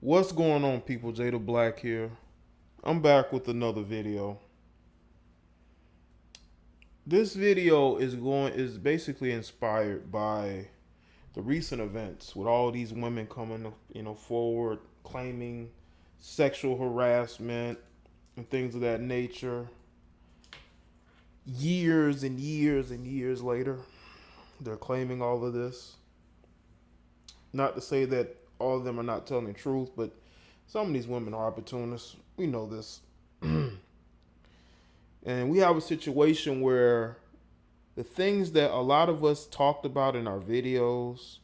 What's going on, people? Jada Black here. I'm back with another video. This video is basically inspired by the recent events with all these women coming, forward claiming sexual harassment and things of that nature. Years and years and years later, they're claiming all of this. Not to say that all of them are not telling the truth, but some of these women are opportunists. We know this. And we have a situation where the things that a lot of us talked about in our videos,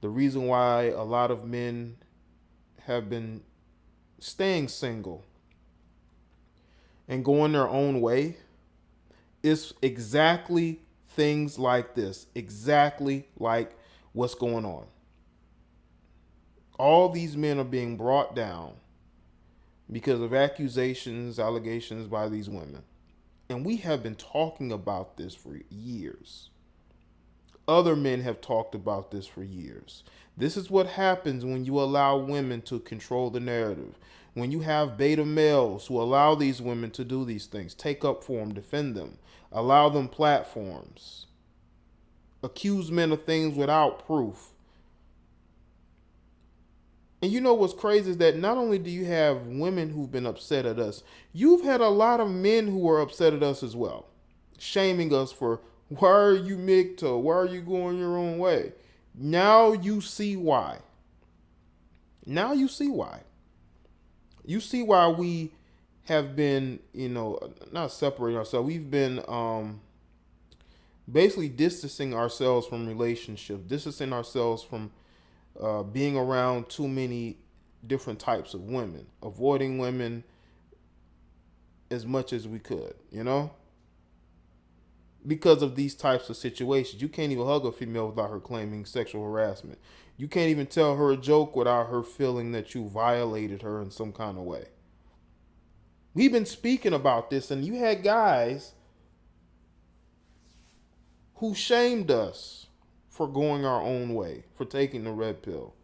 the reason why a lot of men have been staying single and going their own way, is exactly things like this, exactly like what's going on. All these men are being brought down because of allegations by these women. And we have been talking about this for years. Other men have talked about this for years. This is what happens when you allow women to control the narrative. When you have beta males who allow these women to do these things, take up for them, defend them, allow them platforms, accuse men of things without proof. And you know what's crazy is that not only do you have women who've been upset at us, you've had a lot of men who are upset at us as well, shaming us for, why are you MGTOW? Why are you going your own way? Now you see why. Now you see why. You see why we have been, not separating ourselves. We've been basically distancing ourselves from relationships, distancing ourselves from being around too many different types of women, avoiding women as much as we could, because of these types of situations. You can't even hug a female without her claiming sexual harassment. You can't even tell her a joke without her feeling that you violated her in some kind of way. We've been speaking about this, and you had guys who shamed us for going our own way, for taking the red pill.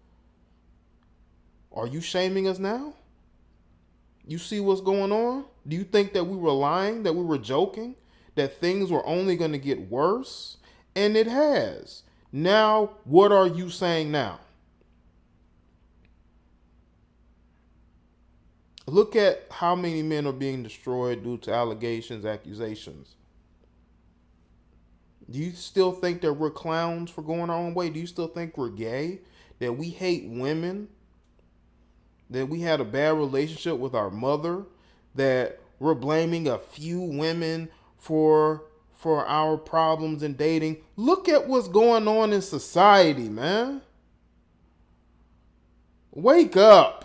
Are you shaming us now? You see what's going on? Do you think that we were lying, that we were joking, that things were only going to get worse? And it has. Now, what are you saying now? Look at how many men are being destroyed due to allegations, accusations. Do you still think that we're clowns for going our own way? Do you still think we're gay? That we hate women? That we had a bad relationship with our mother? That we're blaming a few women for our problems in dating? Look at what's going on in society, man. Wake up.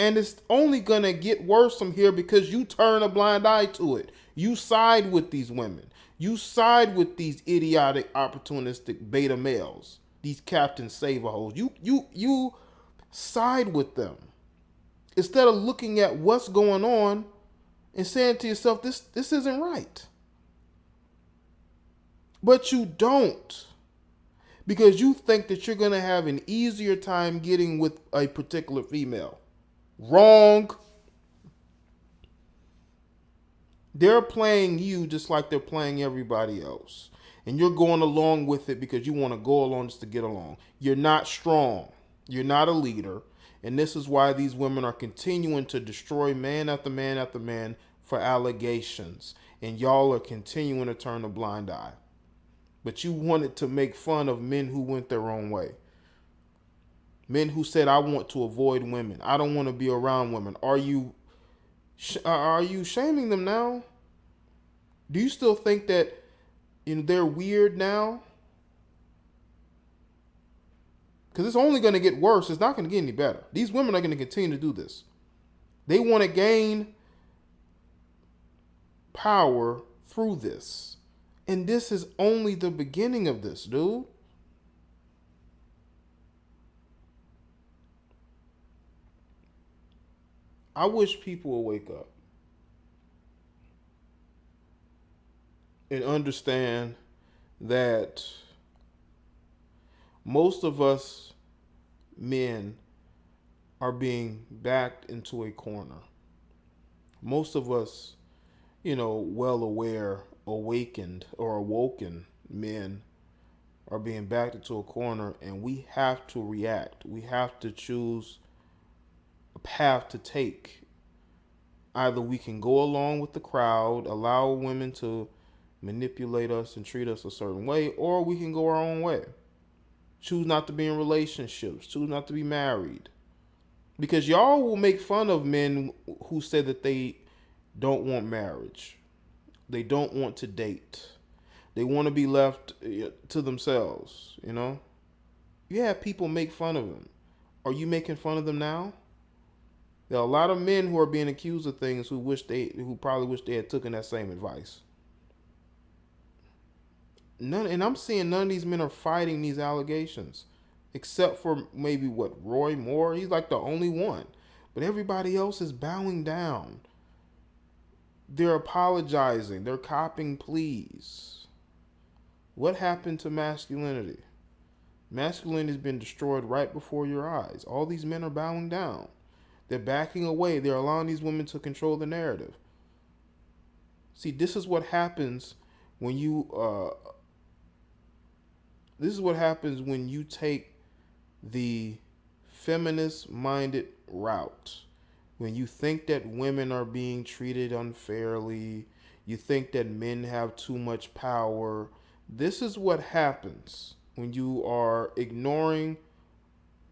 And it's only going to get worse from here because you turn a blind eye to it. You side with these women. You side with these idiotic, opportunistic beta males. These Captain Save-A-Hoes. You side with them. Instead of looking at what's going on and saying to yourself, this isn't right. But you don't. Because you think that you're going to have an easier time getting with a particular female. Wrong. They're playing you just like they're playing everybody else. And you're going along with it because you want to go along just to get along. You're not strong. You're not a leader. And this is why these women are continuing to destroy man after man after man for allegations. And y'all are continuing to turn a blind eye. But you wanted to make fun of men who went their own way. Men who said, I want to avoid women. I don't want to be around women. Are you shaming them now? Do you still think that they're weird now? Because it's only going to get worse. It's not going to get any better. These women are going to continue to do this. They want to gain power through this. And this is only the beginning of this, dude. I wish people would wake up and understand that most of us men are being backed into a corner. Most of us, well aware, awakened, or awoken men are being backed into a corner, and we have to react. We have to choose a path to take. Either we can go along with the crowd, allow women to manipulate us and treat us a certain way, or we can go our own way. Choose not to be in relationships, choose not to be married. Because y'all will make fun of men who say that they don't want marriage. They don't want to date. They want to be left to themselves. You have people make fun of them. Are you making fun of them now? There are a lot of men who are being accused of things who probably wish they had taken that same advice. And I'm seeing none of these men are fighting these allegations, except for maybe Roy Moore. He's like the only one, but everybody else is bowing down. They're apologizing. They're copping pleas. What happened to masculinity? Masculinity has been destroyed right before your eyes. All these men are bowing down. They're backing away. They're allowing these women to control the narrative. See, this is what happens when you. This is what happens when you take the feminist-minded route. When you think that women are being treated unfairly, you think that men have too much power. This is what happens when you are ignoring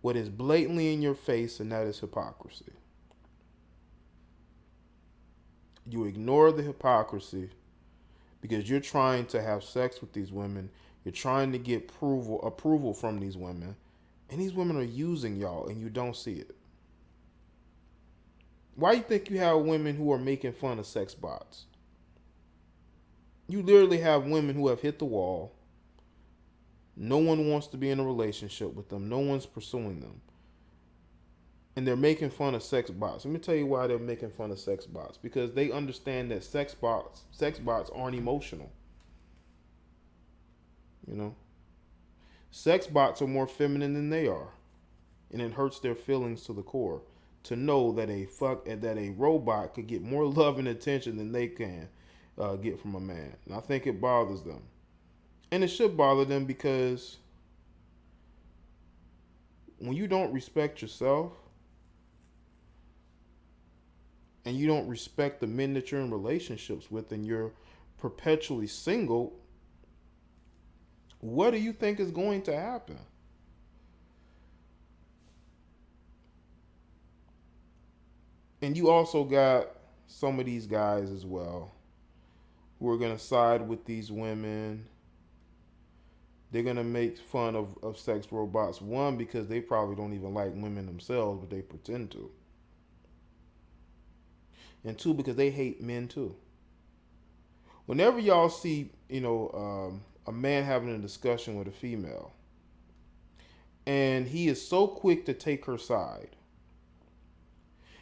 what is blatantly in your face, and that is hypocrisy. You ignore the hypocrisy because you're trying to have sex with these women. You're trying to get approval from these women, and these women are using y'all, and you don't see it. Why do you think you have women who are making fun of sex bots? You literally have women who have hit the wall. No one wants to be in a relationship with them. No one's pursuing them. And they're making fun of sex bots. Let me tell you why they're making fun of sex bots. Because they understand that sex bots aren't emotional. Sex bots are more feminine than they are. And it hurts their feelings to the core to know that a robot could get more love and attention than they can get from a man. And I think it bothers them. And it should bother them because when you don't respect yourself and you don't respect the men that you're in relationships with and you're perpetually single, what do you think is going to happen? And you also got some of these guys as well who are going to side with these women. They're going to make fun of sex robots. One, because they probably don't even like women themselves, but they pretend to. And two, because they hate men too. Whenever y'all see, a man having a discussion with a female, and he is so quick to take her side,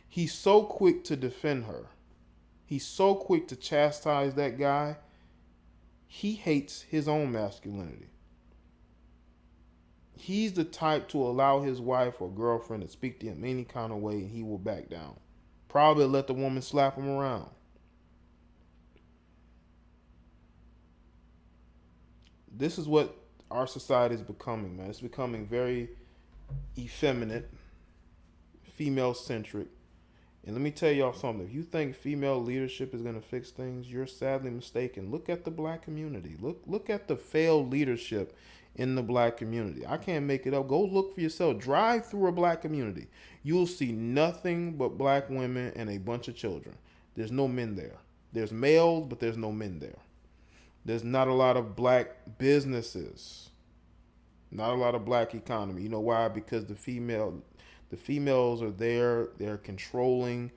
he's so quick to defend her, he's so quick to chastise that guy, he hates his own masculinity. He's the type to allow his wife or girlfriend to speak to him any kind of way, and he will back down. Probably let the woman slap him around. This is what our society is becoming, man. It's becoming very effeminate, female-centric. And let me tell y'all something. If you think female leadership is going to fix things, you're sadly mistaken. Look at the black community. Look at the failed leadership in the black community. I can't make it up. Go look for yourself. Drive through a black community. You'll see nothing but black women and a bunch of children. There's no men there. There's males, but there's no men there. There's not a lot of black businesses. Not a lot of black economy. You know why? Because the females are there. They're controlling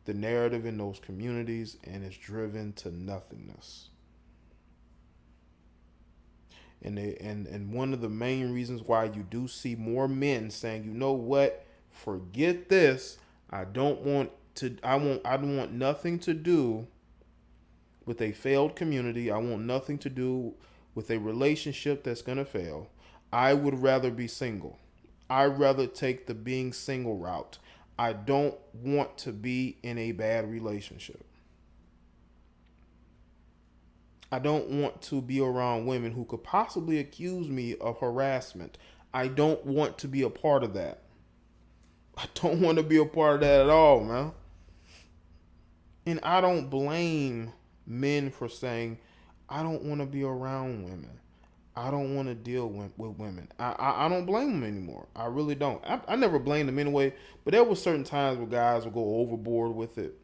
the narrative in those communities, and it's driven to nothingness. And one of the main reasons why you do see more men saying, you know what, forget this. I don't want nothing to do with a failed community. I want nothing to do with a relationship that's gonna fail. I would rather be single. I'd rather take the being single route. I don't want to be in a bad relationship. I don't want to be around women who could possibly accuse me of harassment. I don't want to be a part of that. I don't want to be a part of that at all, man. And I don't blame men for saying, I don't want to be around women. I don't want to deal with women. I don't blame them anymore. I really don't. I never blamed them anyway, but there were certain times where guys would go overboard with it.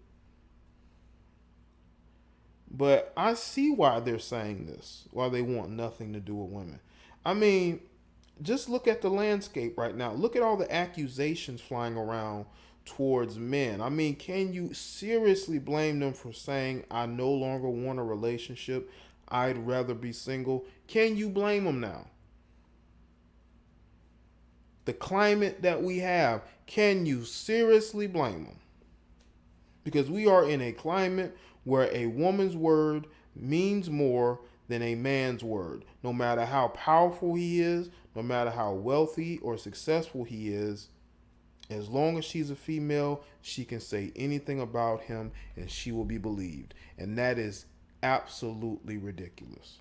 But I see why they're saying this, why they want nothing to do with women. I mean, just look at the landscape right now. Look at all the accusations flying around towards men. I mean, can you seriously blame them for saying, I no longer want a relationship? I'd rather be single? Can you blame them now? The climate that we have, can you seriously blame them? Because we are in a climate where a woman's word means more than a man's word. No matter how powerful he is, no matter how wealthy or successful he is, as long as she's a female, she can say anything about him and she will be believed. And that is absolutely ridiculous.